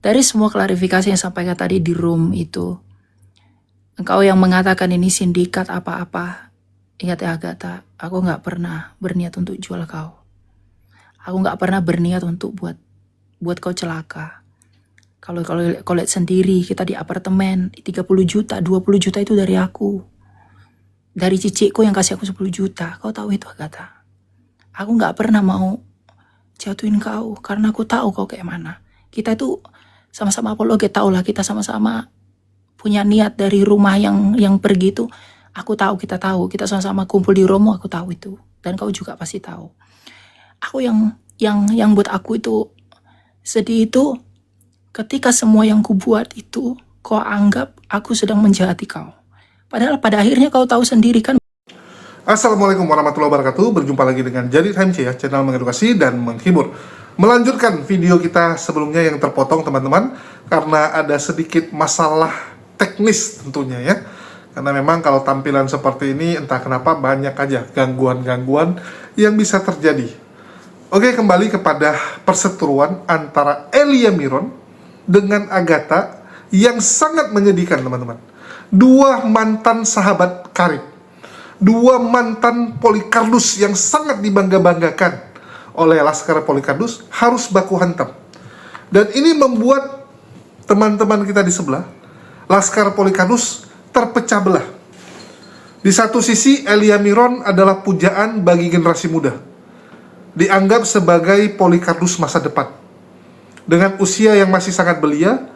Dari semua klarifikasi yang sampaikan tadi di room itu, engkau yang mengatakan ini sindikat apa-apa, ingat ya Agatha, aku nggak pernah berniat untuk jual kau. Aku nggak pernah berniat untuk buat kau celaka. Kalau kau lihat sendiri, kita di apartemen 30 juta, 20 juta itu dari aku. Dari cicikku yang kasih aku 10 juta. Kau tahu itu Agatha. Aku nggak pernah mau jatuhin kau karena aku tahu kau kayak mana. Kita itu sama-sama apologet, tahu lah kita sama-sama punya niat dari rumah yang pergi itu. Aku tahu, kita sama-sama kumpul di Romo, aku tahu itu. Dan kau juga pasti tahu. Aku yang buat aku itu sedih itu ketika semua yang kubuat itu kau anggap aku sedang menjahati kau. Padahal pada akhirnya kau tahu sendiri kan. Assalamualaikum warahmatullahi wabarakatuh. Berjumpa lagi dengan Jadid HMC ya, channel mengedukasi dan menghibur. Melanjutkan video kita sebelumnya yang terpotong teman-teman, karena ada sedikit masalah teknis tentunya ya. Karena memang kalau tampilan seperti ini entah kenapa banyak aja gangguan-gangguan yang bisa terjadi. Oke, kembali kepada perseteruan antara Elia Miron dengan Agatha yang sangat menyedihkan teman-teman. Dua mantan sahabat karib, dua mantan Polycardos yang sangat dibangga-banggakan oleh Laskar Polycardos harus baku hantam. Dan ini membuat teman-teman kita di sebelah, Laskar Polycardos, terpecah belah. Di satu sisi, Elia Miron adalah pujaan bagi generasi muda, dianggap sebagai Polycardos masa depan. Dengan usia yang masih sangat belia,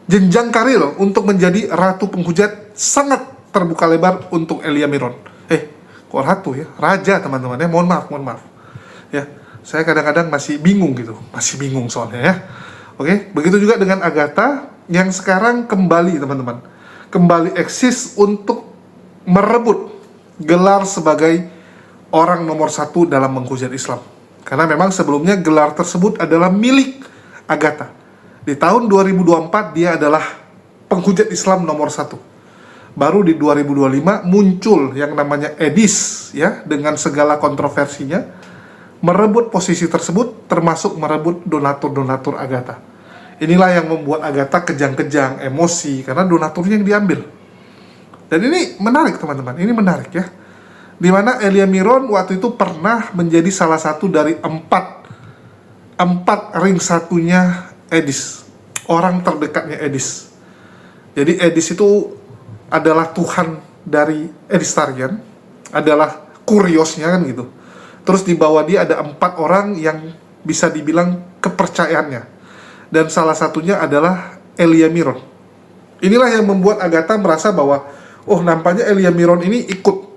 jenjang karir untuk menjadi ratu penghujat sangat terbuka lebar untuk Elia Miron. Kok ratu ya? Raja teman-teman ya, mohon maaf. Ya, saya kadang-kadang masih bingung soalnya ya. Oke, begitu juga dengan Agatha yang sekarang kembali teman-teman, kembali eksis untuk merebut gelar sebagai orang nomor satu dalam menghujat Islam. Karena memang sebelumnya gelar tersebut adalah milik Agatha. Di tahun 2024 dia adalah penghujat Islam nomor satu. Baru di 2025 muncul yang namanya Edis ya, dengan segala kontroversinya, merebut posisi tersebut, termasuk merebut donatur-donatur Agatha. Inilah yang membuat Agatha kejang-kejang, emosi, karena donaturnya yang diambil. Dan ini menarik teman-teman, ini menarik ya. Dimana Elia Miron waktu itu pernah menjadi salah satu dari empat ring satunya Edis, orang terdekatnya Edis. Jadi Edis itu adalah Tuhan dari Edistarian, adalah kuriosnya kan gitu. Terus di bawah dia ada 4 orang yang bisa dibilang kepercayaannya, dan salah satunya adalah Elia Miron. Inilah yang membuat Agatha merasa bahwa oh, nampaknya Elia Miron ini ikut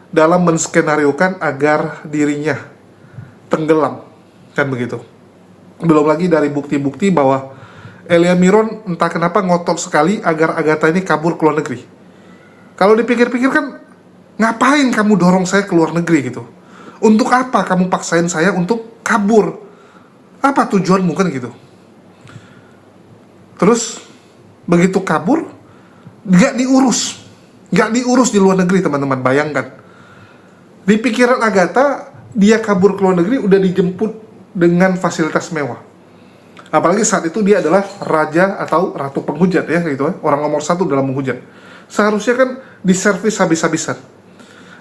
dalam menskenariokan agar dirinya tenggelam, kan begitu. Belum lagi dari bukti-bukti bahwa Elia Miron entah kenapa ngotot sekali agar Agatha ini kabur ke luar negeri. Kalau dipikir-pikir kan, ngapain kamu dorong saya ke luar negeri gitu? Untuk apa kamu paksain saya untuk kabur? Apa tujuanmu kan gitu? Terus begitu kabur, gak diurus di luar negeri teman-teman. Bayangkan, di pikiran Agatha, dia kabur ke luar negeri udah dijemput dengan fasilitas mewah. Apalagi saat itu dia adalah raja atau ratu penghujat ya gitu, orang nomor satu dalam menghujat. Seharusnya kan diservis habis-habisan.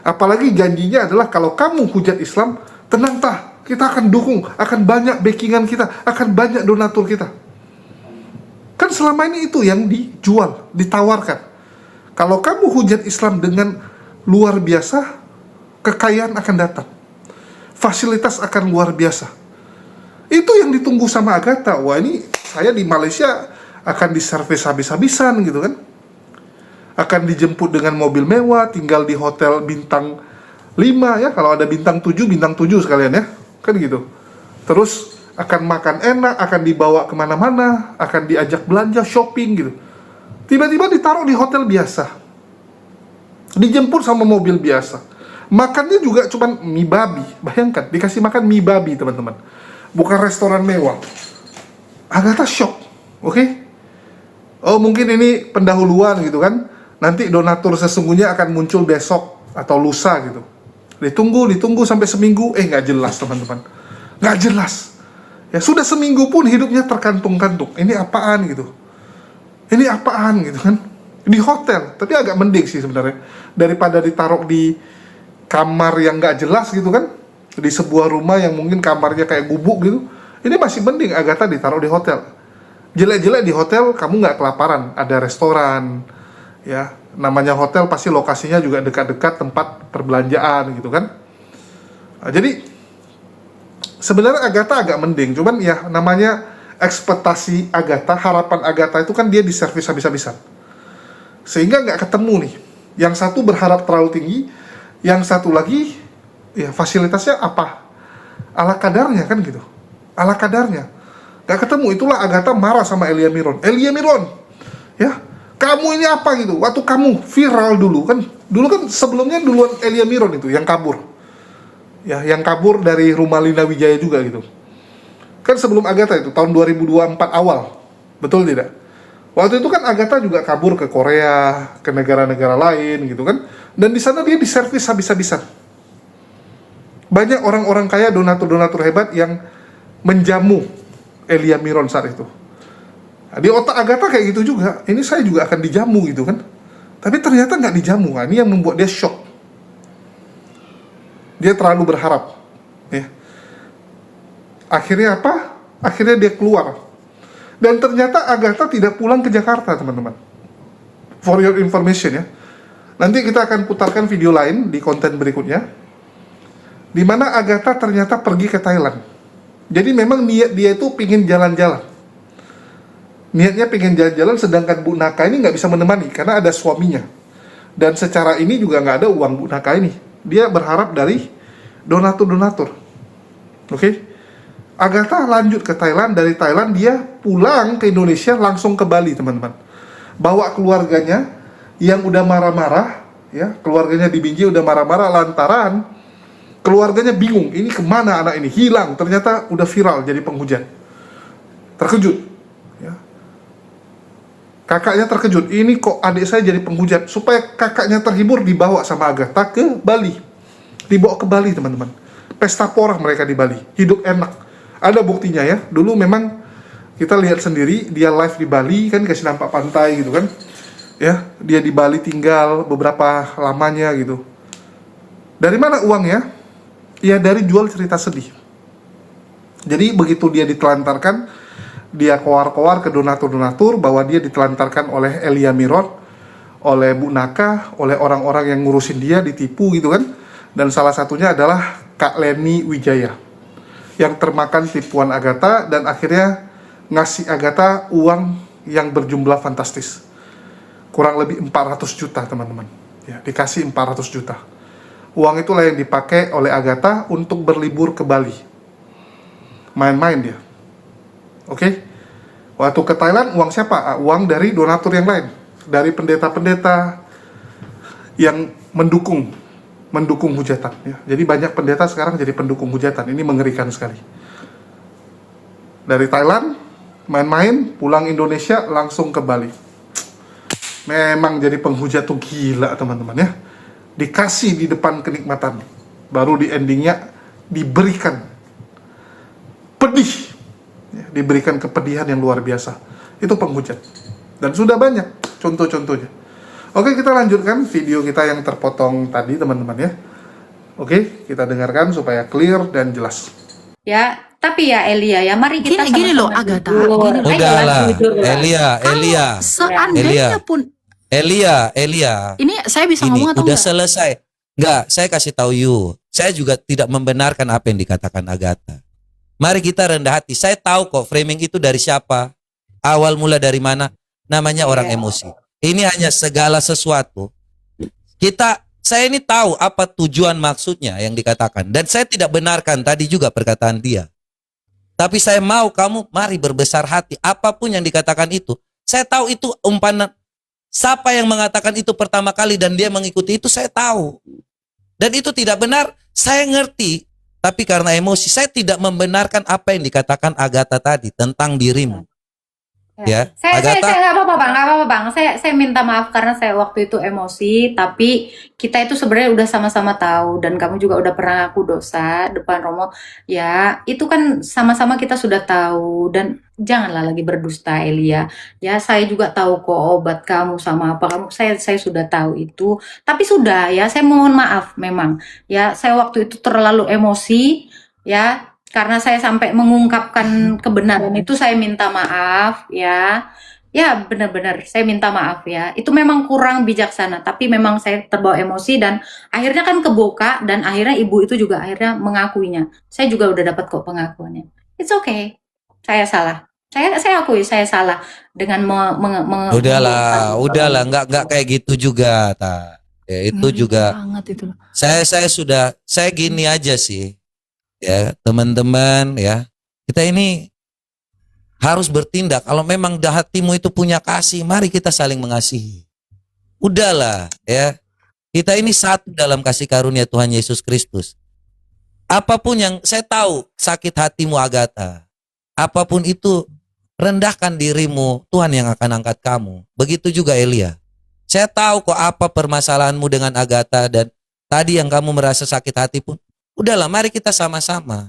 Apalagi janjinya adalah kalau kamu hujat Islam, tenang tah, kita akan dukung, akan banyak backingan kita, akan banyak donatur kita. Kan selama ini itu yang dijual, ditawarkan. Kalau kamu hujat Islam dengan luar biasa, kekayaan akan datang, fasilitas akan luar biasa. Itu yang ditunggu sama Agatha. Wah, ini saya di Malaysia akan diservis habis-habisan gitu kan, akan dijemput dengan mobil mewah, tinggal di hotel bintang 5 ya, kalau ada bintang 7 sekalian ya, kan gitu. Terus akan makan enak, akan dibawa kemana-mana, akan diajak belanja, shopping gitu. Tiba-tiba ditaruh di hotel biasa, dijemput sama mobil biasa, makannya juga cuman mie babi. Bayangkan, dikasih makan mie babi teman-teman, bukan restoran mewah. Agatha shock, oke? Oh, mungkin ini pendahuluan gitu kan, nanti donatur sesungguhnya akan muncul besok atau lusa gitu. Ditunggu sampai seminggu, nggak jelas teman-teman, nggak jelas. Ya sudah seminggu pun hidupnya terkantung-kantung. Ini apaan gitu? Ini apaan gitu kan? Di hotel, tapi agak mending sih sebenarnya daripada ditaruh di kamar yang nggak jelas gitu kan, di sebuah rumah yang mungkin kamarnya kayak gubuk gitu. Ini masih mending Agatha ditaruh di hotel. Jelek-jelek di hotel kamu nggak kelaparan, ada restoran, ya namanya hotel pasti lokasinya juga dekat-dekat tempat perbelanjaan gitu kan. Nah, jadi sebenarnya Agatha agak mending, cuman ya namanya ekspektasi Agatha, harapan Agatha itu kan dia diservis habis-habisan, sehingga nggak ketemu nih. Yang satu berharap terlalu tinggi, yang satu lagi ya fasilitasnya apa ala kadarnya kan gitu, ala kadarnya nggak ketemu. Itulah Agatha marah sama Elia Miron. Elia Miron, ya kamu ini apa gitu, waktu kamu viral dulu kan sebelumnya duluan Elia Miron itu yang kabur, ya yang kabur dari rumah Lina Wijaya juga gitu kan, sebelum Agatha itu tahun 2024 awal, betul tidak? Waktu itu kan Agatha juga kabur ke Korea, ke negara-negara lain gitu kan, dan di sana dia diservis habis-habisan. Banyak orang-orang kaya, donatur-donatur hebat yang menjamu Elia Miron saat itu. Nah, di otak Agatha kayak gitu juga, ini saya juga akan dijamu gitu kan, tapi ternyata nggak dijamu. Nah, ini yang membuat dia shock. Dia terlalu berharap, ya. Akhirnya apa? Akhirnya dia keluar. Dan ternyata Agatha tidak pulang ke Jakarta, teman-teman. For your information ya. Nanti kita akan putarkan video lain di konten berikutnya, di mana Agatha ternyata pergi ke Thailand. Jadi memang niat dia itu pingin jalan-jalan. Niatnya pingin jalan-jalan, sedangkan Bu Naka ini nggak bisa menemani karena ada suaminya. Dan secara ini juga nggak ada uang Bu Naka ini. Dia berharap dari donatur-donatur. Oke? Agatha lanjut ke Thailand, dari Thailand dia pulang ke Indonesia langsung ke Bali, teman-teman. Bawa keluarganya yang udah marah-marah, ya, keluarganya di Binjai udah marah-marah lantaran keluarganya bingung, ini kemana anak ini, hilang, ternyata udah viral jadi penghujat. Terkejut, ya. Kakaknya terkejut, ini kok adik saya jadi penghujat. Supaya kakaknya terhibur, dibawa sama Agatha ke Bali, dibawa ke Bali, teman-teman. Pesta porah mereka di Bali, hidup enak. Ada buktinya ya, dulu memang kita lihat sendiri dia live di Bali kan, kasih nampak pantai gitu kan, ya dia di Bali tinggal beberapa lamanya gitu. Dari mana uangnya? Ya dari jual cerita sedih. Jadi begitu dia ditelantarkan, dia koar-koar ke donatur-donatur bahwa dia ditelantarkan oleh Elia Miron, oleh Bu Naka, oleh orang-orang yang ngurusin dia, ditipu gitu kan. Dan salah satunya adalah Kak Leni Wijaya yang termakan tipuan Agatha dan akhirnya ngasih Agatha uang yang berjumlah fantastis. Kurang lebih 400 juta, teman-teman. Ya, dikasih 400 juta. Uang itulah yang dipakai oleh Agatha untuk berlibur ke Bali. Main-main dia. Oke? Waktu ke Thailand, uang siapa? Uang dari donatur yang lain. Dari pendeta-pendeta yang mendukung hujatan ya. Jadi banyak pendeta sekarang jadi pendukung hujatan. Ini mengerikan sekali. Dari Thailand main-main, pulang Indonesia langsung ke Bali. Memang jadi penghujat tuh gila, teman-teman ya. Dikasih di depan kenikmatan, baru di endingnya diberikan pedih ya, diberikan kepedihan yang luar biasa. Itu penghujat. Dan sudah banyak contoh-contohnya. Oke, kita lanjutkan video kita yang terpotong tadi, teman-teman ya. Oke, kita dengarkan supaya clear dan jelas. Ya, tapi ya Elia ya, mari kita Gini loh, sama-sama Agatha, jujur. gini loh. Udahlah, Jujur lah. Elia, Seandainya pun Elia. ini saya bisa Ini ngomong atau udah enggak? selesai. Enggak, saya kasih tahu you. Saya juga tidak membenarkan apa yang dikatakan Agatha. Mari kita rendah hati. Saya tahu kok framing itu dari siapa. Awal mula dari mana? Namanya orang emosi. Ini hanya segala sesuatu. Saya ini tahu apa tujuan maksudnya yang dikatakan. Dan saya tidak benarkan tadi juga perkataan dia. Tapi saya mau kamu mari berbesar hati. Apapun yang dikatakan itu. Saya tahu itu umpan. Siapa yang mengatakan itu pertama kali dan dia mengikuti itu saya tahu. Dan itu tidak benar. Saya ngerti. Tapi karena emosi saya tidak membenarkan apa yang dikatakan Agatha tadi tentang dirimu. Ya, Saya Agatha. nggak apa-apa bang, nggak apa-apa bang. Saya minta maaf karena saya waktu itu emosi. Tapi kita itu sebenarnya udah sama-sama tahu dan kamu juga udah pernah ngaku dosa depan Romo. Ya, itu kan sama-sama kita sudah tahu dan janganlah lagi berdusta Elia. Ya, saya juga tahu kok obat kamu sama apa kamu. Saya sudah tahu itu. Tapi sudah ya, saya mohon maaf memang. Ya, saya waktu itu terlalu emosi. Ya, karena saya sampai mengungkapkan kebenaran itu saya minta maaf ya. Ya benar-benar saya minta maaf ya. Itu memang kurang bijaksana, tapi memang saya terbawa emosi dan akhirnya kan kebuka dan akhirnya ibu itu juga akhirnya mengakuinya. Saya juga udah dapat kok pengakuannya. It's okay. Saya salah. Saya akui saya salah dengan Udahlah, nggak kayak gitu juga, ta. Ya, itu Ngeri juga banget itu. saya gini aja sih. Ya, teman-teman ya. Kita ini harus bertindak. Kalau memang hatimu itu punya kasih, mari kita saling mengasihi. Udahlah, ya. Kita ini satu dalam kasih karunia Tuhan Yesus Kristus. Apapun yang saya tahu sakit hatimu Agatha. Apapun itu, rendahkan dirimu, Tuhan yang akan angkat kamu. Begitu juga Elia. Saya tahu kok apa permasalahanmu dengan Agatha dan tadi yang kamu merasa sakit hati pun. Udahlah, mari kita sama-sama.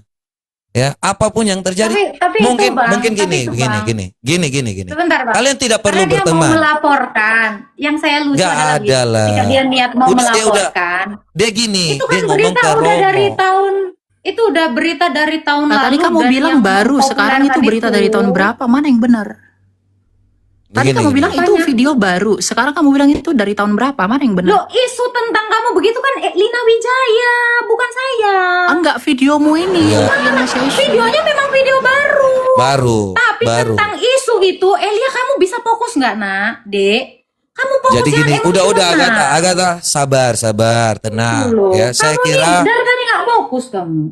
Ya, apapun yang terjadi. tapi mungkin itu, Bang. mungkin Tapi itu, Bang. gini. Sebentar, Bang. Kalian tidak perlu Karena dia mau berteman. melaporkan. Yang saya lucu Nggak adalah ada lah. ketika dia niat mau Udah, dia melaporkan. Dia gini, Itu kan dia ngomong berita ke udah dari Romo. tahun itu udah berita dari tahun Nah, lalu. tadi kamu dan bilang yang baru, sekarang itu mempopulerkan berita dari tahun berapa? Mana yang benar? Tadi Gini, kamu gini. bilang itu video baru, sekarang kamu bilang itu dari tahun berapa? Mana yang benar? Loh, isu tentang kamu begitu kan Lina Wijaya, bukan saya. Enggak, videomu ini. Iya. Yang saya share. Videonya memang video baru. Baru. Tentang isu itu, Elia kamu bisa fokus nggak, Nak? Dek, kamu fokus Jadi yang gini, udah emosional. Agatha, sabar, tenang. Itu loh. Ya, saya Kamu kira ini dari tadi nggak fokus kamu.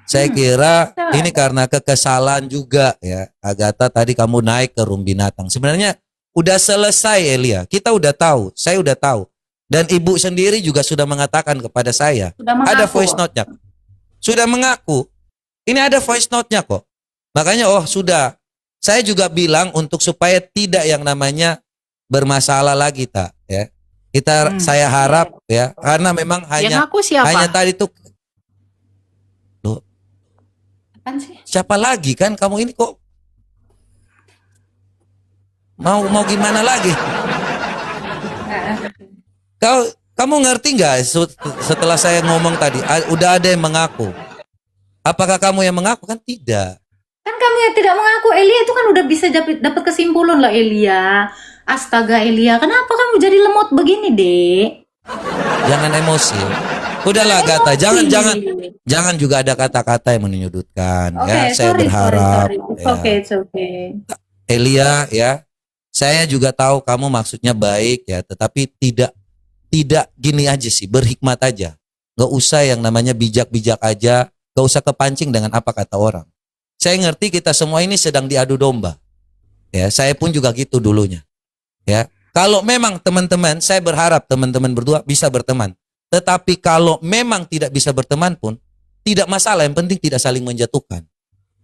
Saya kira Coba. ini karena kekesalan juga ya. Agatha tadi kamu naik ke rum binatang. Sebenarnya udah selesai Elia. Kita udah tahu, saya udah tahu. Dan ibu sendiri juga sudah mengatakan kepada saya. Sudah mengaku. Ada voice note-nya. Sudah mengaku. Ini ada voice note-nya kok. Makanya sudah. Saya juga bilang untuk supaya tidak yang namanya bermasalah lagi tak ya. Saya harap ya karena memang Yang aku siapa? hanya tadi tuh Apaan sih? siapa lagi kan kamu ini kok mau gimana lagi? Kamu ngerti nggak setelah saya ngomong tadi udah ada yang mengaku? Apakah kamu yang mengaku? Kan tidak. Kan kamu yang tidak mengaku, Elia itu kan udah bisa dapat kesimpulan lah Elia. Astaga Elia, kenapa kamu jadi lemot begini, Dek? Jangan emosi. Udahlah Agatha, jangan juga ada kata-kata yang menyudutkan ya. Saya berharap Sorry. It's okay. Elia ya. Saya juga tahu kamu maksudnya baik ya, tetapi tidak gini aja sih, berhikmat aja. Gak usah yang namanya bijak-bijak aja, gak usah kepancing dengan apa kata orang. Saya ngerti kita semua ini sedang diadu domba. Ya, saya pun juga gitu dulunya. Ya. Kalau memang teman-teman, saya berharap teman-teman berdua bisa berteman. Tetapi kalau memang tidak bisa berteman pun, tidak masalah, yang penting tidak saling menjatuhkan.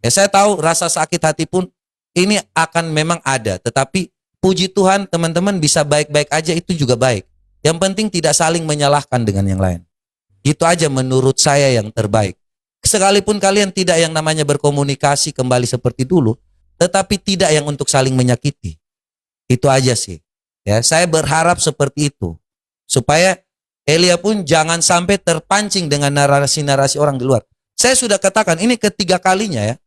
Ya, saya tahu rasa sakit hati pun ini akan memang ada, tetapi puji Tuhan teman-teman bisa baik-baik aja, itu juga baik. Yang penting tidak saling menyalahkan dengan yang lain. Itu aja menurut saya yang terbaik. Sekalipun kalian tidak yang namanya berkomunikasi kembali seperti dulu, tetapi tidak yang untuk saling menyakiti. Itu aja sih. Ya, saya berharap seperti itu. Supaya Elia pun jangan sampai terpancing dengan narasi-narasi orang di luar. Saya sudah katakan ini ketiga kalinya ya.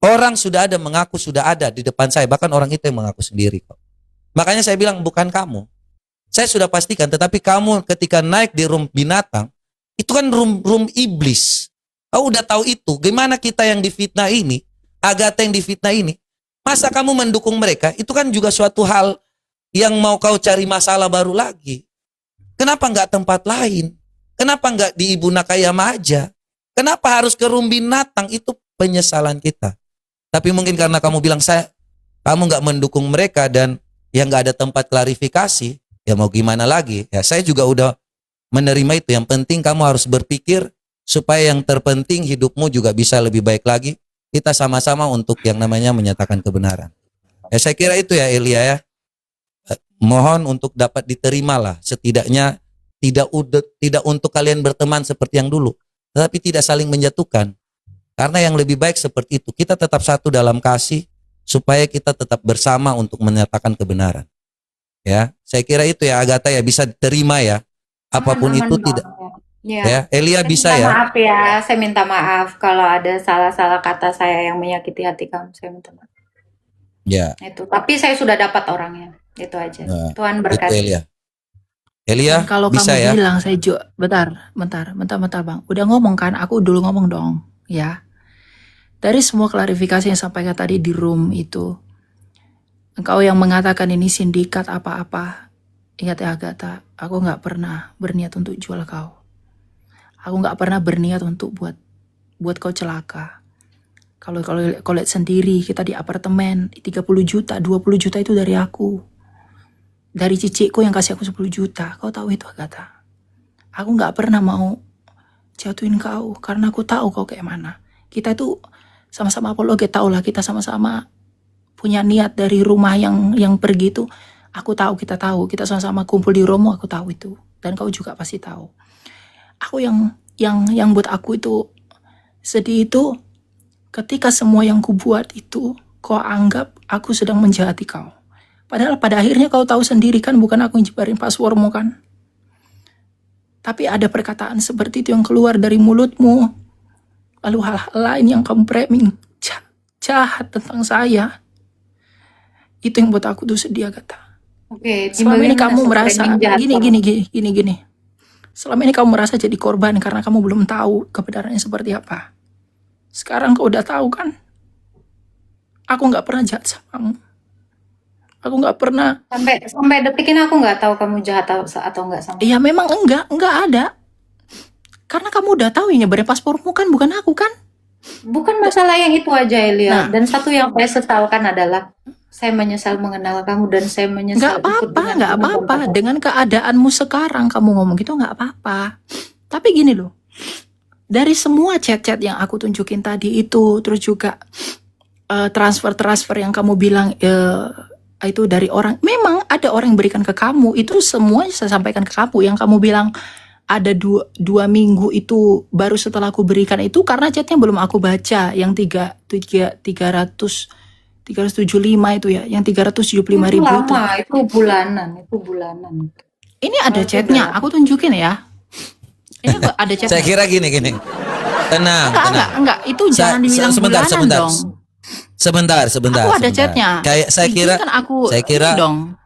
Orang sudah ada mengaku sudah ada di depan saya. Bahkan orang itu yang mengaku sendiri kok. Makanya saya bilang bukan kamu. Saya sudah pastikan. Tetapi kamu ketika naik di rum binatang. Itu kan rum iblis. Kau udah tahu itu. Gimana kita yang difitnah ini. Agatha yang difitnah ini. Masa kamu mendukung mereka. Itu kan juga suatu hal yang mau kau cari masalah baru lagi. Kenapa nggak tempat lain? Kenapa nggak di Ibu Nakayama aja? Kenapa harus ke rum binatang? Itu penyesalan kita. Tapi mungkin karena kamu bilang kamu nggak mendukung mereka dan yang nggak ada tempat klarifikasi, ya mau gimana lagi? Ya saya juga udah menerima itu. Yang penting kamu harus berpikir supaya yang terpenting hidupmu juga bisa lebih baik lagi. Kita sama-sama untuk yang namanya menyatakan kebenaran. Saya kira itu ya Elia ya. Mohon untuk dapat diterima lah, setidaknya tidak untuk kalian berteman seperti yang dulu, tetapi tidak saling menjatuhkan. Karena yang lebih baik seperti itu, kita tetap satu dalam kasih supaya kita tetap bersama untuk menyatakan kebenaran. Ya, saya kira itu ya Agatha ya, bisa diterima ya. Apapun Aman, itu aman tidak banget. Ya. ya. Elia Saya bisa minta ya. maaf ya, saya minta maaf kalau ada salah-salah kata saya yang menyakiti hati kamu. Saya minta maaf. Ya. Itu. Tapi saya sudah dapat orangnya. Itu aja. Nah, Tuhan itu berkati. Elia. Elia Dan kalau bisa kamu ya. bilang saya bentar bang, udah ngomong kan, aku dulu ngomong dong, ya. Dari semua klarifikasi yang sampaikan tadi di room itu, engkau yang mengatakan ini sindikat apa-apa, ingat ya Agatha, aku nggak pernah berniat untuk jual kau. Aku nggak pernah berniat untuk buat kau celaka. Kalau kau lihat sendiri, kita di apartemen 30 juta, 20 juta itu dari aku. Dari cicikku yang kasih aku 10 juta. Kau tahu itu Agatha. Aku nggak pernah mau jatuhin kau karena aku tahu kau kayak mana. Kita itu sama-sama apologet, tahu lah kita sama-sama punya niat dari rumah yang pergi itu. Aku tahu, kita sama-sama kumpul di Romo, aku tahu itu. Dan kau juga pasti tahu. Aku yang buat aku itu sedih itu ketika semua yang kubuat itu kau anggap aku sedang menjahati kau. Padahal pada akhirnya kau tahu sendiri kan, bukan aku yang jebarin passwordmu kan. Tapi ada perkataan seperti itu yang keluar dari mulutmu. Lalu hal-hal lain yang kamu framing jahat tentang saya. Itu yang buat aku tuh sedih Agatha. Oke, Selama ini bagaimana kamu merasa framing jahat kamu? gini. Selama ini kamu merasa jadi korban karena kamu belum tahu kebenarannya seperti apa. Sekarang kau udah tahu kan? Aku nggak pernah jahat sama kamu. Aku nggak pernah. Sampai detik ini aku nggak tahu kamu jahat atau nggak sama. Ya memang enggak ada. Karena kamu udah tahu ini nyebarin paspormu kan, bukan aku kan? Bukan masalah yang itu aja Elia. Nah. Dan satu yang saya sesalkan adalah saya menyesal mengenal kamu dan saya menyesal Nggak apa-apa. Dengan keadaanmu sekarang kamu ngomong gitu nggak apa-apa. Tapi gini loh, dari semua chat-chat yang aku tunjukin tadi itu, terus juga transfer yang kamu bilang itu dari orang, memang ada orang yang berikan ke kamu, itu semua saya sampaikan ke kamu. Yang kamu bilang ada dua minggu itu baru setelah aku berikan itu karena chatnya belum aku baca, yang 375 itu ya, yang 375 ribu itu. Lama, itu bulanan. Ini ada chatnya, aku tunjukin ya. Ini ada chatnya. Saya kira gini. Tenang. Enggak, itu jangan dibilang bulanan dong. Sebentar. Aku ada chatnya. Kayak saya kira ini dong.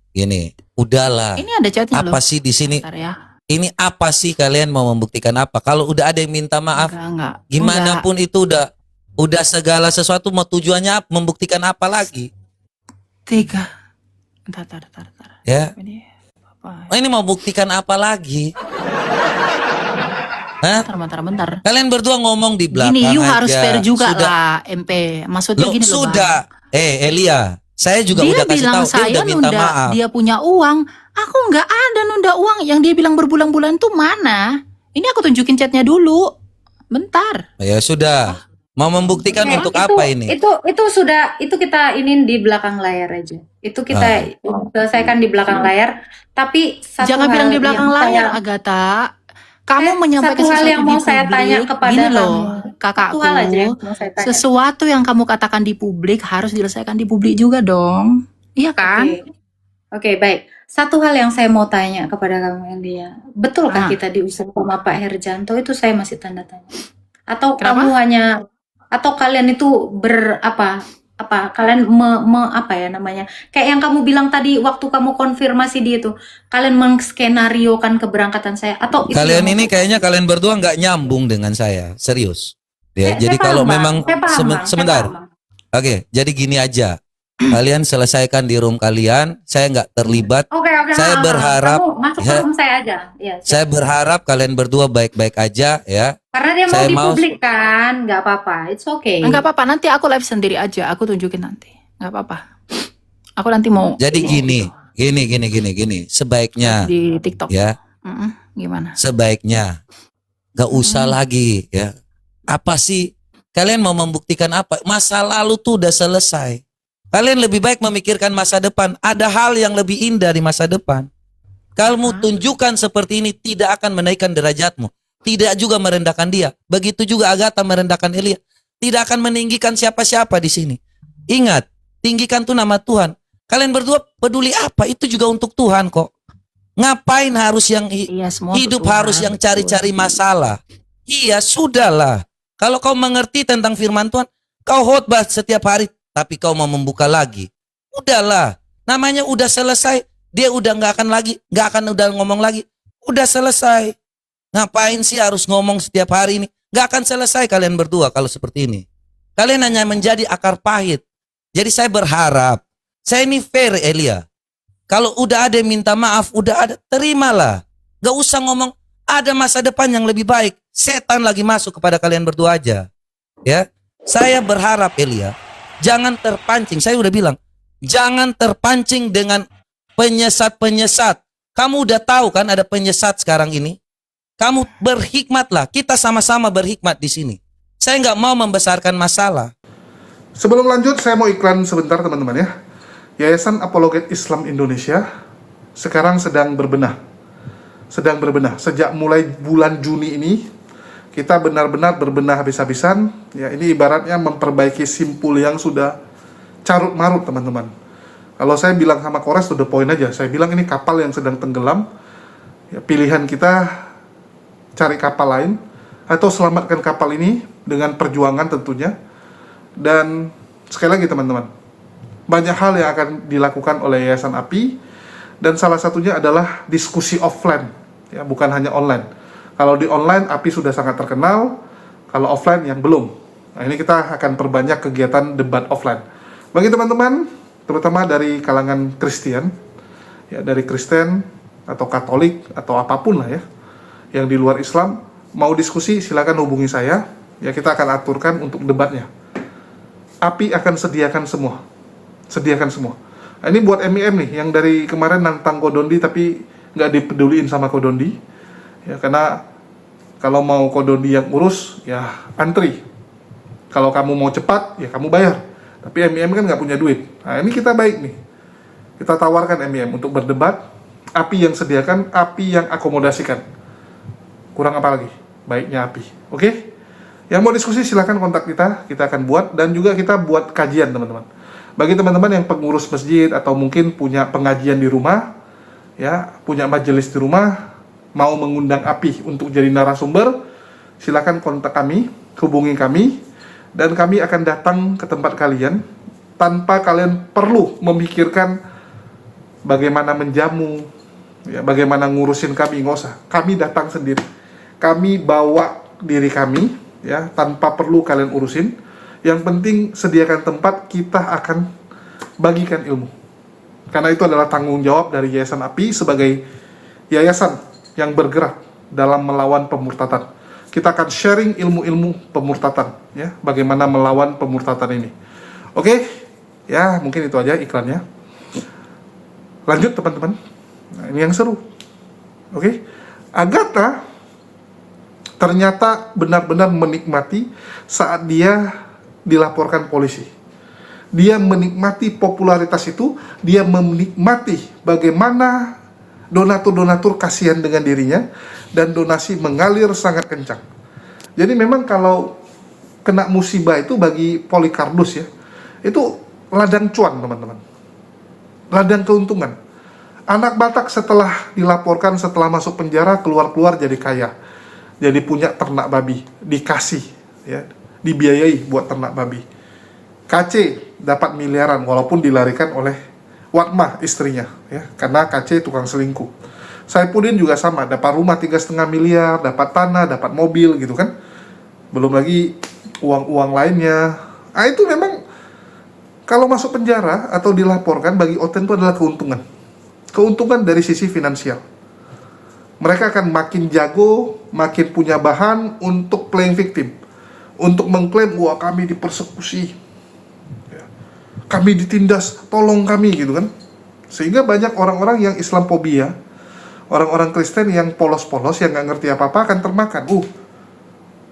Gini. Udahlah. Ini ada chatnya loh. Apa sih di sini? Bentar ya. Ini apa sih, kalian mau membuktikan apa? Kalau udah ada yang minta maaf, Enggak. gimana pun itu udah segala sesuatu, mau tujuannya membuktikan apa lagi? Bentar. Ya. Ini apa? Oh, ini mau buktikan apa lagi? Hah? Bentar. Kalian berdua ngomong di belakang Gini, you aja. harus fair juga Sudah. lah, MP. Maksudnya Loh, gini loh, sudah. Bang. Elia, saya juga Dia udah kasih bilang tahu, dia saya udah minta nunda, maaf. dia punya uang. Aku nggak ada nunda uang. Yang dia bilang berbulan-bulan tuh mana? Ini aku tunjukin chatnya dulu. Bentar. Ya sudah. Mau membuktikan Oke, untuk apa ini? Itu sudah, itu kita ini di belakang layar aja. Itu kita selesaikan di belakang layar. Tapi Jangan bilang di belakang layar, Agatha. Kamu menyampaikan satu hal sesuatu yang di mau saya publik. tanya kepada Gini loh, kamu. kakakku. Satu hal aja yang mau saya tanya. Sesuatu yang kamu katakan di publik harus diselesaikan di publik juga dong. Iya kan? Oke, baik. Satu hal yang saya mau tanya kepada kamu, Elia. Betulkah kita diusir sama Pak Herjanto? Itu saya masih tanda tanya. Atau Kenapa? kamu hanya, atau kalian itu kalian apa ya namanya? Kayak yang kamu bilang tadi waktu kamu konfirmasi dia itu, kalian mengskenariokan keberangkatan saya atau itu Kalian yang ini kayaknya kalian berdua nggak nyambung dengan saya, serius. Ya, Saya jadi paham, kalau Bang. memang Saya paham, Bang. sebentar. Saya paham, Bang. Oke, jadi gini aja. Kalian selesaikan di room kalian, saya nggak terlibat. Oke, Saya paham. berharap Kamu masuk ke room saya aja. Ya, Saya berharap kalian berdua baik-baik aja ya. karena dia mau saya mau- dipublikkan, nggak apa-apa. It's okay. Enggak apa-apa, nanti aku live sendiri aja. Aku tunjukin nanti. Enggak apa-apa. Aku nanti mau Jadi gini. Sebaiknya di TikTok. ya, Gimana? sebaiknya nggak usah lagi ya. Apa sih? Kalian mau membuktikan apa? Masa lalu tuh udah selesai. Kalian lebih baik memikirkan masa depan. Ada hal yang lebih indah di masa depan. Kamu tunjukkan seperti ini tidak akan menaikkan derajatmu. Tidak juga merendahkan dia. Begitu juga Agatha merendahkan Elia. Tidak akan meninggikan siapa-siapa di sini. Ingat, tinggikan tuh nama Tuhan. Kalian berdua peduli apa? Itu juga untuk Tuhan kok. Ngapain harus yang Iya, semua hidup untuk Tuhan, harus yang betul. cari-cari masalah? Iya, sudahlah. Kalau kau mengerti tentang firman Tuhan, kau khotbah setiap hari, tapi kau mau membuka lagi. Udahlah. Namanya udah selesai. Dia udah nggak akan udah ngomong lagi. Udah selesai. Ngapain sih harus ngomong setiap hari ini? Nggak akan selesai kalian berdua kalau seperti ini. Kalian hanya menjadi akar pahit. Jadi saya berharap, saya ini fair Elia. Kalau udah ada yang minta maaf, udah ada, terimalah. Gak usah ngomong, ada masa depan yang lebih baik. Setan lagi masuk kepada kalian berdua aja. Ya, saya berharap Elia, jangan terpancing. Saya udah bilang, jangan terpancing dengan penyesat-penyesat. Kamu udah tahu kan ada penyesat sekarang ini. Kamu berhikmatlah. Kita sama-sama berhikmat di sini. Saya nggak mau membesarkan masalah. Sebelum lanjut, saya mau iklan sebentar teman-teman ya. Yayasan Apologet Islam Indonesia sekarang sedang berbenah. Sejak mulai bulan Juni ini, kita benar-benar berbenah habis-habisan. Ya, ini ibaratnya memperbaiki simpul yang sudah carut-marut teman-teman. Kalau saya bilang sama Kores, to the point aja. Saya bilang ini kapal yang sedang tenggelam. Ya, pilihan kita cari kapal lain atau selamatkan kapal ini dengan perjuangan tentunya. Dan sekali lagi teman-teman, banyak hal yang akan dilakukan oleh Yayasan API, dan salah satunya adalah diskusi offline, ya, bukan hanya online. Kalau di online API sudah sangat terkenal, kalau offline yang belum. Nah, ini kita akan perbanyak kegiatan debat offline. Bagi teman-teman, terutama dari kalangan Kristen, ya, dari Kristen atau Katolik atau apapun lah ya, yang di luar Islam, mau diskusi silakan hubungi saya, ya, kita akan aturkan untuk debatnya. API akan sediakan semua. Nah, ini buat MIM nih, yang dari kemarin nantang Kodondi tapi nggak dipeduliin sama Kodondi. Ya, karena kalau mau Kodondi yang urus, ya antri. Kalau kamu mau cepat, ya kamu bayar. Tapi MIM kan nggak punya duit. Nah, ini kita baik nih. Kita tawarkan MIM untuk berdebat. API yang sediakan, API yang akomodasikan. Kurang apa lagi? Baiknya API. Oke? Yang mau diskusi silakan kontak kita akan buat, dan juga kita buat kajian teman-teman. Bagi teman-teman yang pengurus masjid atau mungkin punya pengajian di rumah, ya, punya majelis di rumah, mau mengundang API untuk jadi narasumber, silakan kontak kami, hubungi kami, dan kami akan datang ke tempat kalian tanpa kalian perlu memikirkan bagaimana menjamu, ya, bagaimana ngurusin kami, nggak usah. Kami datang sendiri. Kami bawa diri kami, ya, tanpa perlu kalian urusin. Yang penting sediakan tempat, kita akan bagikan ilmu. Karena itu adalah tanggung jawab dari Yayasan API sebagai yayasan yang bergerak dalam melawan pemurtatan. Kita akan sharing ilmu-ilmu pemurtatan, ya, bagaimana melawan pemurtatan ini. Oke, ya mungkin itu aja iklannya. Lanjut teman-teman. Nah, ini yang seru. Oke, Agatha ternyata benar-benar menikmati saat dia dilaporkan polisi. Dia menikmati popularitas itu, dia menikmati bagaimana donatur-donatur kasihan dengan dirinya, dan donasi mengalir sangat kencang. Jadi memang kalau kena musibah itu bagi Polycarpus ya, itu ladang cuan teman-teman, ladang keuntungan. Anak Batak setelah dilaporkan, setelah masuk penjara, keluar-keluar jadi kaya, jadi punya ternak babi, dikasih, ya, dibiayai buat ternak babi. KC dapat miliaran walaupun dilarikan oleh Watmah istrinya, ya, karena KC tukang selingkuh. Saipudin juga sama, dapat rumah 3,5 miliar, dapat tanah, dapat mobil gitu kan. Belum lagi uang-uang lainnya. Ah, itu memang kalau masuk penjara atau dilaporkan bagi Oten itu adalah keuntungan. Keuntungan dari sisi finansial. Mereka akan makin jago, makin punya bahan untuk playing victim. Untuk mengklaim, wah kami dipersekusi, ya, kami ditindas, tolong kami gitu kan. Sehingga banyak orang-orang yang Islamophobia, orang-orang Kristen yang polos-polos, yang gak ngerti apa-apa akan termakan.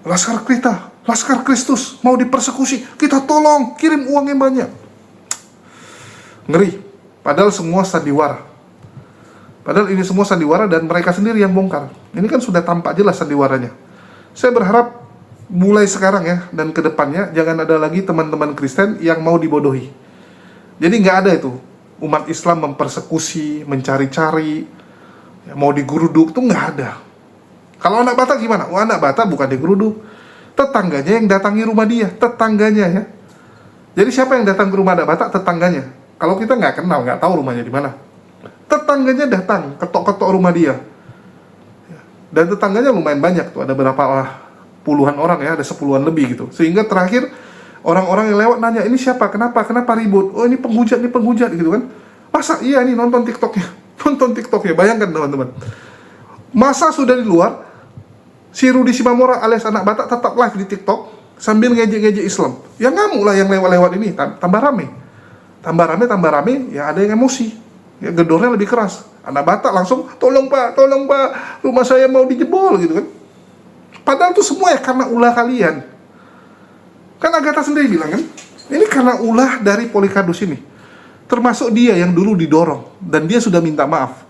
Laskar kita, Laskar Kristus mau dipersekusi, kita tolong, kirim uang yang banyak. Ngeri. Padahal semua sandiwara. Padahal ini semua sandiwara dan mereka sendiri yang bongkar. Ini kan sudah tampak jelas sandiwaranya. Saya berharap mulai sekarang ya dan kedepannya jangan ada lagi teman-teman Kristen yang mau dibodohi. Jadi nggak ada itu umat Islam mempersekusi, mencari-cari, ya, mau digeruduk tuh nggak ada. Kalau anak Batak gimana? Oh, anak Batak bukan digeruduk, tetangganya yang datangi rumah dia, tetangganya ya. Jadi siapa yang datang ke rumah anak Batak? Tetangganya. Kalau kita nggak kenal, nggak tahu rumahnya di mana, tetangganya datang, ketok-ketok rumah dia. Dan tetangganya lumayan banyak tuh, ada berapa puluhan orang ya, ada 10-an lebih gitu. Sehingga terakhir orang-orang yang lewat nanya, ini siapa? Kenapa ribut? Oh ini penghujat gitu kan. Masa iya nih nonton TikToknya, bayangkan teman-teman. Masa sudah di luar, si Rudi Simamora alias anak Batak tetap live di TikTok sambil ngejek-ngejek Islam. Ya ngamuk lah yang lewat-lewat ini, tambah rame, ya ada yang emosi. Ya gedornya lebih keras. Anak Batak langsung, tolong pak, rumah saya mau dijebol gitu kan. Padahal itu semua ya karena ulah kalian. Kan Agatha sendiri bilang kan, ini karena ulah dari Polikardus ini. Termasuk dia yang dulu didorong, dan dia sudah minta maaf.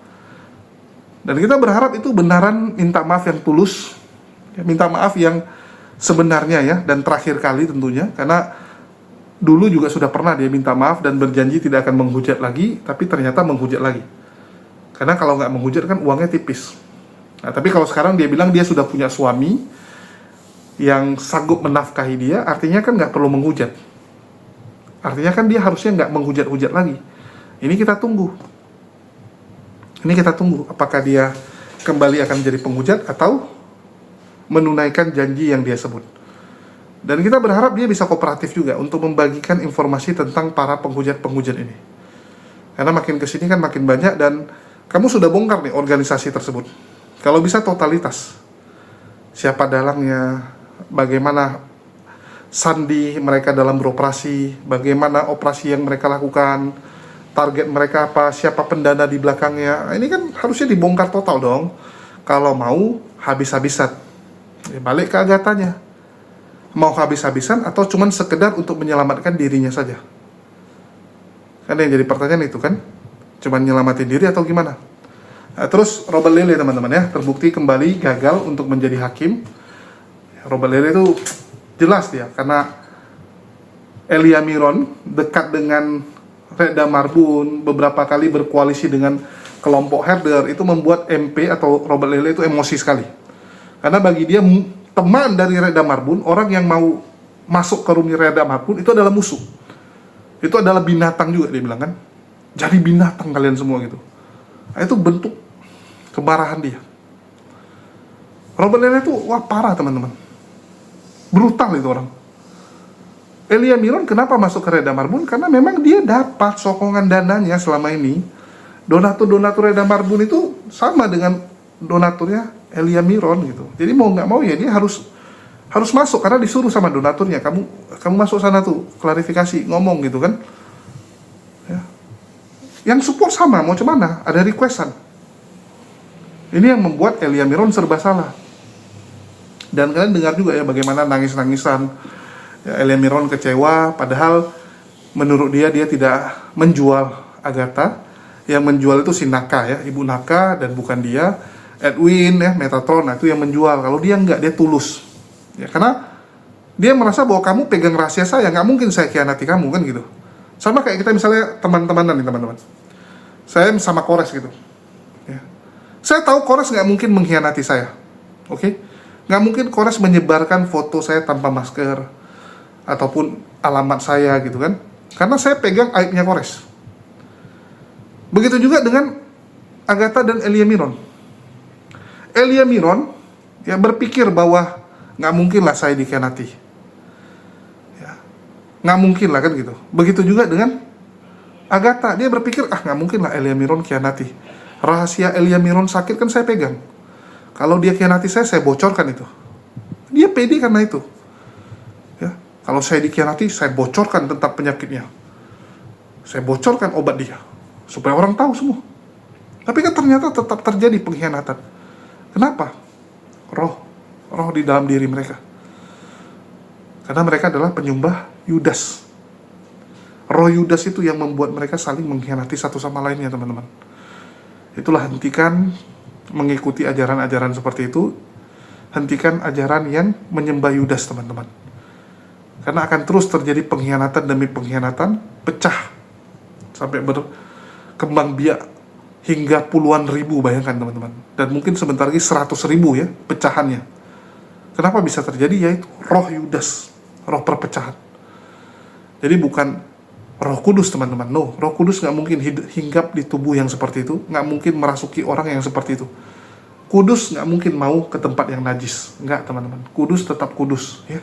Dan kita berharap itu benaran minta maaf yang tulus, ya, minta maaf yang sebenarnya ya, dan terakhir kali tentunya, karena dulu juga sudah pernah dia minta maaf dan berjanji tidak akan menghujat lagi, tapi ternyata menghujat lagi. Karena kalau nggak menghujat kan uangnya tipis. Nah, tapi kalau sekarang dia bilang dia sudah punya suami yang sanggup menafkahi dia, artinya kan nggak perlu menghujat. Artinya kan dia harusnya nggak menghujat-hujat lagi. Ini kita tunggu. Apakah dia kembali akan menjadi penghujat atau menunaikan janji yang dia sebut. Dan kita berharap dia bisa kooperatif juga untuk membagikan informasi tentang para penghujat-penghujat ini. Karena makin kesini kan makin banyak dan kamu sudah bongkar nih organisasi tersebut. Kalau bisa totalitas. Siapa dalangnya, bagaimana sandi mereka dalam beroperasi, bagaimana operasi yang mereka lakukan, target mereka apa, siapa pendana di belakangnya. Ini kan harusnya dibongkar total dong. Kalau mau habis-habisan. Ya, balik ke Agathanya. Mau habis-habisan atau cuman sekedar untuk menyelamatkan dirinya saja? Kan yang jadi pertanyaan itu kan, cuman nyelamatin diri atau gimana? Nah, terus Robert Lele teman-teman ya, terbukti kembali gagal untuk menjadi hakim. Robert Lele itu jelas dia, karena Elia Miron dekat dengan Reda Marbun, beberapa kali berkoalisi dengan kelompok herder, itu membuat MP atau Robert Lele itu emosi sekali. Karena bagi dia teman dari Reda Marbun, orang yang mau masuk ke rumah Reda Marbun itu adalah musuh. Itu adalah binatang juga dia bilang kan. Jadi binatang kalian semua gitu. Nah, itu bentuk kemarahan dia. Robert Lele itu wah parah teman-teman. Brutal itu orang. Elia Miron kenapa masuk ke Reda Marbun? Karena memang dia dapat sokongan dananya selama ini. Donatur Reda Marbun itu sama dengan donaturnya Elia Miron gitu. Jadi mau nggak mau ya dia harus masuk karena disuruh sama donaturnya. Kamu masuk sana tuh, klarifikasi, ngomong gitu kan. Ya. Yang support sama, mau cemana? Ada requestan. Ini yang membuat Elia Miron serba salah. Dan kalian dengar juga ya bagaimana nangis-nangisan. Ya, Elia Miron kecewa, padahal menurut dia tidak menjual Agatha. Yang menjual itu si Naka ya, Ibu Naka dan bukan dia. Edwin ya, Metatron, nah itu yang menjual. Kalau dia enggak, dia tulus. Ya, karena dia merasa bahwa kamu pegang rahasia saya, nggak mungkin saya khianati kamu kan gitu. Sama kayak kita misalnya teman-temanan nih teman-teman. Saya sama Kores gitu. Ya. Saya tahu Kores nggak mungkin mengkhianati saya, oke? Nggak mungkin Kores menyebarkan foto saya tanpa masker ataupun alamat saya gitu kan? Karena saya pegang aibnya Kores. Begitu juga dengan Agatha dan Elia Miron. Elia Miron ya berpikir bahwa nggak mungkin lah saya dikhianati, ya, nggak mungkin lah kan gitu. Begitu juga dengan Agatha, dia berpikir nggak mungkin lah Elia Miron khianati. Rahasia Elia Miron sakit kan saya pegang. Kalau dia khianati saya bocorkan itu. Dia pede karena itu. Ya, kalau saya dikhianati, saya bocorkan tentang penyakitnya. Saya bocorkan obat dia supaya orang tahu semua. Tapi kan ternyata tetap terjadi pengkhianatan. Kenapa? Roh di dalam diri mereka. Karena mereka adalah penyembah Yudas. Roh Yudas itu yang membuat mereka saling mengkhianati satu sama lainnya, teman-teman. Itulah, hentikan mengikuti ajaran-ajaran seperti itu. Hentikan ajaran yang menyembah Yudas, teman-teman. Karena akan terus terjadi pengkhianatan demi pengkhianatan, pecah sampai berkembang biak hingga puluhan ribu, bayangkan teman-teman. Dan mungkin sebentar lagi 100.000 ya pecahannya. Kenapa bisa terjadi? Yaitu roh Yudas, roh perpecahan. Jadi bukan Roh Kudus, teman-teman. No, Roh Kudus nggak mungkin hinggap di tubuh yang seperti itu, nggak mungkin merasuki orang yang seperti itu. Kudus nggak mungkin mau ke tempat yang najis, nggak, teman-teman. Kudus tetap kudus, ya.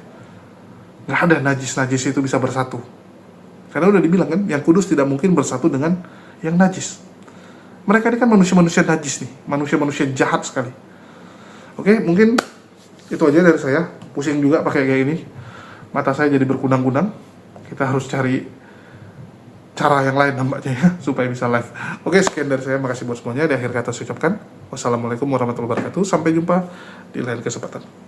Nggak ada najis-najis itu bisa bersatu. Karena udah dibilang kan, yang kudus tidak mungkin bersatu dengan yang najis. Mereka ini kan manusia-manusia najis nih, manusia-manusia jahat sekali. Oke, mungkin itu aja dari saya. Pusing juga pakai kayak ini, mata saya jadi berkunang-kunang. Kita harus cari cara yang lain nampaknya ya, supaya bisa live. Oke, sekian dari saya. Makasih buat semuanya. Di akhir kata saya ucapkan wassalamualaikum warahmatullahi wabarakatuh. Sampai jumpa di lain kesempatan.